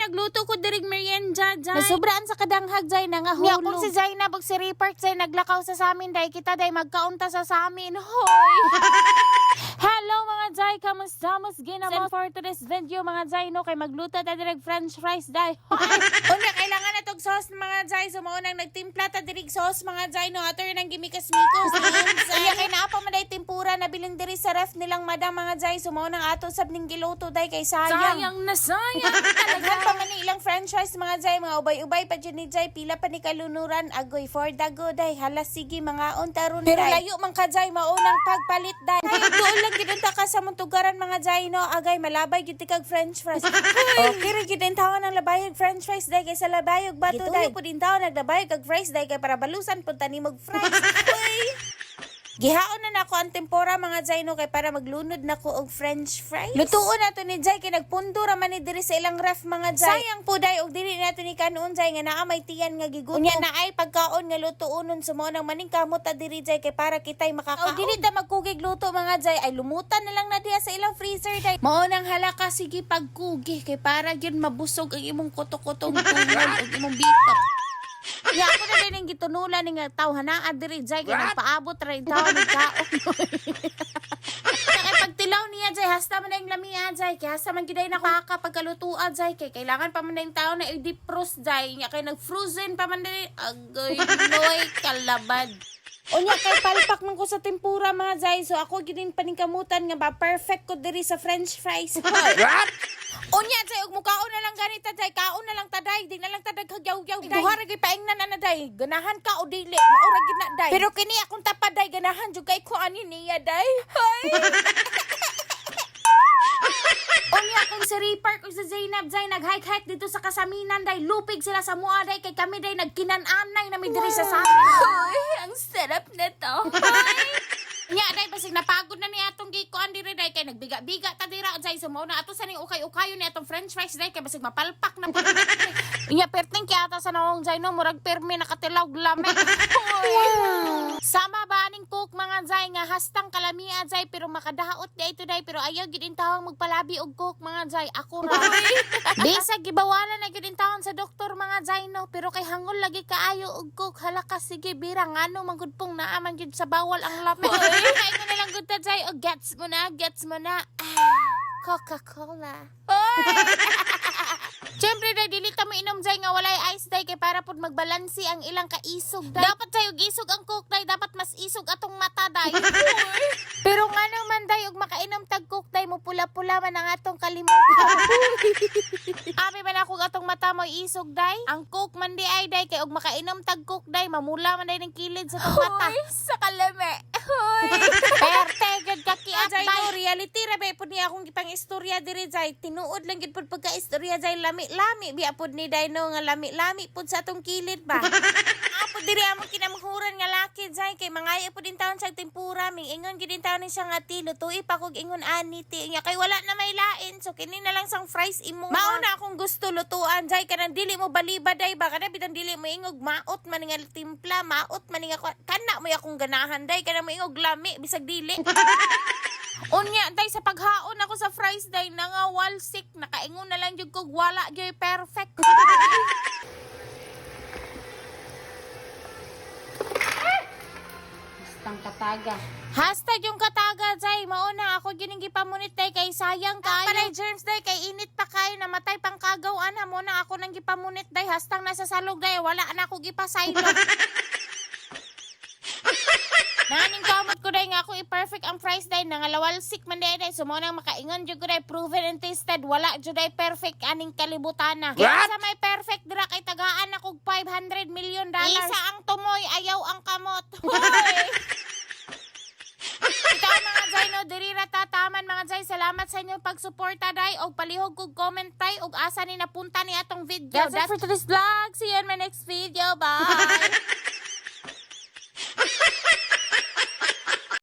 nagluto ko dirig merienda, Jay. Nasubraan sa kadanghag, Jay, nangahulog. Nya kung si Jay na bag si Repart, Jay, naglakaw sa amin, day kita, day, magkaunta sa amin. Hoy! Hello mga Jay, kamusta? Mas ginamot for today's video mga Jay, no? Kay magluto ta direct french fries, day. Unya, kailangan na tog sauce mga Jay. So, maunang nagtimpla ta direct sauce mga Jay, no? Ato yun ang gimikas-mikos. Unya, kay naapa man day tempura na biling diri sa ref nilang madam mga Jay. So, maunang ato sab ning giluto, day, kay sayang. Sayang na sayang. Daghan pa man ni ilang french fries mga Jay, mga ubay-ubay pa dyan ni Jay, pila pa ni kalunuran, agoy for dago, day. Hala, sige, mga untaron, day. Pero layo man ka, Jay, maunang pagpalit, day. Doon lang ginunta ka sa muntugaran mga Jay, no? Agay, malabay, giti kag french fries. Okay, rin giti tawon ng labayog french fries, day, kaysa labayog bato, day. Gituyo po din tawon naglabayog kag fries, day, kay para balusan punta ni mag fries. Gihaon na nako ang tempura mga Jay, no, kay para maglunod nako og french fries. Lutuon nato ni Jay kay nagpundo ra man ni diri sa ilang ref mga Jay. Sayang po day og dili nato ni kanon Jay nga naa may tiyan nga gigutom. Unya na ay pagkaon nga lutuonon sumo nang maning kamot ta diri Jay kay para kitay makakaon. Og dili ta magkugig luto mga Jay, ay lumutan na lang na diha sa ilang freezer day. Mao nang halaka sige pagkugi kay para gyud mabusog ang imong kuto-kutong tungod og imong bitok. Ya, ako na din yung gitunulan ng tawhanaan diri Jay kay nagpaabot ra yung tao ng kaon. Kaya pagtilaw niya Jay, hasta man na yung lamia Jay, kaya hasta man giday na pagkalutuan Jay, kay kailangan pa man na yung tao na i-defrost Jay, kaya nag-frozen pa man din, agoy noy kalabad. Unya kay palpak man ko sa tempura mga Jay, so ako ginin paningkamutan nga ba perfect ko diri sa french fries. What? Unya Jay, og mukaon na lang ganita Jay, kaon na lang taday, di na lang tadag hagyaw-yaw. Duha ra gyud paingnan na Day, ganahan ka o dili, maura gyud na Day. Pero kini akong tapaday ganahan jud kay ko ani niya Day. Hoy. Unya kung si Repart o si Zainab Jay nag-hike dito sa kasaminan Day, lupig sila sa mua Day, kay kami Day nagkinan-anay na may diri sa samin. Hoy, ang sarap na to. Nya Day, basig napagod na ni atong gikuan diri Day, kay nagbiga-biga ta dira Jay, so mao na ato sa ning ukay-ukayo ni atong french fries Day, kay basig mapalpak na po. Nya perting kaya ata sa naong Jay, no, murag permi nakatilawg lame. Sama ba ning cook mga Jay nga hastang kalamia Jay, pero makadaot day to day, pero ayaw gid intawang magpalabi og cook mga Jay, ako ra. Bisag gibawalan na gid intawon sa doktor mga Jay, no, pero kay hangol lagi kaayo og cook, hala ka sige bira ngano man gud pong naa man gid sa bawal ang lame. Kaya ko na lang gud ta Jay, o gets mo na. Coca-Cola. Siyempre Day, dili ta mo inom Jay nga walay ice Day, kay para pud magbalansi ang ilang kaisog Day. Dapat Jay og isog ang cook Day, dapat mas isog atong mata Day. Pero nga naman Day, og makainom tag cook Day, mo pula-pula man ang atong kalimutan. Abi man ako atong mata mo isog Day. Ang cook man di ay Day, kay og makainom tag cook Day, mamula man Day ng kilid sa tong mata. Hoy, sa kalame. Hoy. Perte gud kakiat Day, no, reality ra bay pud ni akong gipang istorya diri Jay. Tinuod lang gid pud pagka-istorya Jay, lami biya pud ni Day, no, nga lami pud sa atong kilid ba. Apod diri among kinamhuran nga laki Jay, kay mangayo pud din taon sa tempura, ming ingon gid din taon ni siya nga ti, lutuy pa kog ingon ani ti. Nya kay wala na may lain, so kini na lang sang fries imo. Mao na akong gusto lutuan Jay, kanang dili mo baliba Day ba, kana bitang dili mo ingog maot man nga timpla, maot man nga kana mo akong ganahan Day, kana mo ingog lami bisag dili. Unya Day, sa paghaon ako sa fries Day, nangawal sick, nakaingon na lang jud kog wala gyud perfect. Bastang kataga. Hashtag yung kataga Jay, mauna ako gining gipamunit Day, kay sayang kayo. Para germs Day, kay init pa kayo, namatay pang kagaw ana mo na ako nang gipamunit Day, hastang nasa salog Day, wala na ako gipasaylo. Naning kamot ko Day nga ako i-perfect ang fries Day, nangalawal sick man Day, sumo nang makaingon jud ko Day, proven and tasted, wala jud Day perfect aning kalibutana. Kaya sa may perfect dira kay tagaan akog $500 million. Isa ang tumoy, ayaw ang kamot. Ikaw mga Jay, no, diri ra tataman mga Jay, salamat sa inyong pagsuporta Day, og palihog kog comment Day, og asa ni napunta ni atong video. That's it for today's vlog, see you in my next video, bye.